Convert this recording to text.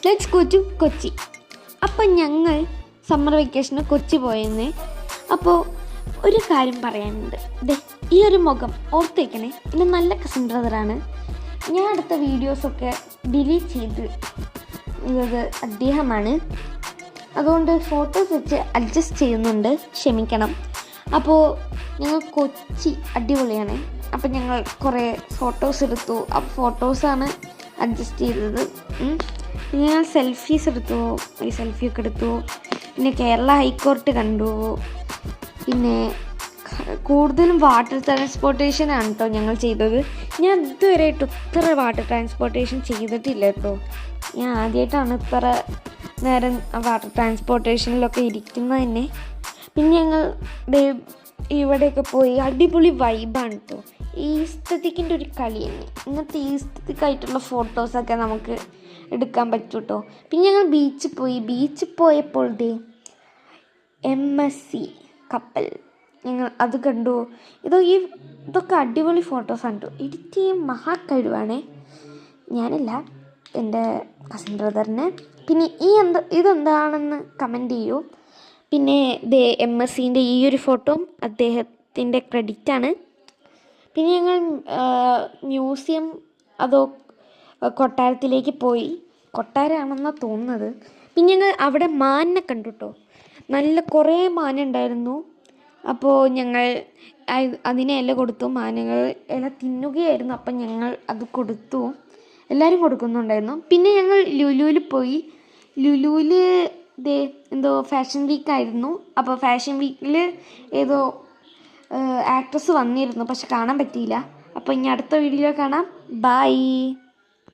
Let's go to Kochi. അപ്പം ഞങ്ങൾ summer വെക്കേഷന് കൊച്ചി പോയെന്ന്. അപ്പോൾ ഒരു കാര്യം പറയാനുണ്ട്. ഈ ഒരു മുഖം ഓർത്ത് വയ്ക്കണേ, എൻ്റെ നല്ല കസിൻ ബ്രദറാണ്. ഞാൻ അടുത്ത വീഡിയോസൊക്കെ ഡിലീറ്റ് ചെയ്ത് ഇത് അദ്ദേഹമാണ്. അതുകൊണ്ട് ഫോട്ടോസ് വെച്ച് അഡ്ജസ്റ്റ് ചെയ്യുന്നുണ്ട്, ക്ഷമിക്കണം. അപ്പോൾ ഞങ്ങൾ കൊച്ചി അടിപൊളിയാണ്. അപ്പം ഞങ്ങൾ കുറേ ഫോട്ടോസ് എടുത്തു. ആ ഫോട്ടോസാണ് അഡ്ജസ്റ്റ് ചെയ്തത്. ഞങ്ങൾ സെൽഫീസ് എടുത്തു, ഈ സെൽഫിയൊക്കെ എടുത്തു. പിന്നെ കേരള ഹൈക്കോർട്ട് കണ്ടു. പിന്നെ കൂടുതലും വാട്ടർ ട്രാൻസ്പോർട്ടേഷനാണ് കേട്ടോ ഞങ്ങൾ ചെയ്തത്. ഞാൻ ഇതുവരെയായിട്ട് ഇത്ര വാട്ടർ ട്രാൻസ്പോർട്ടേഷൻ ചെയ്തിട്ടില്ല കേട്ടോ. ഞാൻ ആദ്യമായിട്ടാണ് ഇത്ര നേരം വാട്ടർ ട്രാൻസ്പോർട്ടേഷനിലൊക്കെ ഇരിക്കുന്നത് തന്നെ. പിന്നെ ഞങ്ങൾ ഇവിടെയൊക്കെ പോയി അടിപൊളി വൈബാണ് കേട്ടോ. ഈസ്തറ്റിക്കിൻ്റെ ഒരു കളി തന്നെ. ഇങ്ങനത്തെ ഈസ്തറ്റിക്കായിട്ടുള്ള ഫോട്ടോസൊക്കെ നമുക്ക് എടുക്കാൻ പറ്റും കേട്ടോ. പിന്നെ ഞങ്ങൾ ബീച്ചിൽ പോയപ്പോൾ MSC കപ്പൽ ഞങ്ങൾ അത് കണ്ടു. ഇതൊക്കെ അടിപൊളി ഫോട്ടോസാണ് കേട്ടോ. എഡിറ്റ് ചെയ്യാൻ മഹാക്കഴിവാണേ. ഞാനല്ല, എൻ്റെ കസിൻ ബ്രദറിന്. പിന്നെ ഇതെന്താണെന്ന് കമൻറ്റ് ചെയ്യൂ. പിന്നെ MSCൻ്റെ ഈ ഒരു ഫോട്ടോ അദ്ദേഹത്തിൻ്റെ ക്രെഡിറ്റാണ്. പിന്നെ ഞങ്ങൾ മ്യൂസിയം കൊട്ടാരത്തിലേക്ക് പോയി. കൊട്ടാരമാണെന്നാണ് തോന്നുന്നത്. പിന്നെ ഞങ്ങൾ അവിടെ മാനിനെ കണ്ടു കേട്ടോ. നല്ല കുറേ മാനുണ്ടായിരുന്നു. അപ്പോൾ ഞങ്ങൾ അതിനെ ഇല കൊടുത്തു. മാനുകൾ ഇല തിന്നുകയായിരുന്നു. അപ്പം ഞങ്ങൾ അത് കൊടുത്തു. എല്ലാവരും കൊടുക്കുന്നുണ്ടായിരുന്നു. പിന്നെ ഞങ്ങൾ ലുലുവിൽ പോയി. ലുലുവിൽ എന്തോ ഫാഷൻ വീക്കായിരുന്നു. അപ്പോൾ ഫാഷൻ വീക്കിൽ ഏതോ ആക്ട്രസ് വന്നിരുന്നു, പക്ഷെ കാണാൻ പറ്റിയില്ല. അപ്പോൾ ഇനി അടുത്ത വീഡിയോ കാണാം. ബൈ.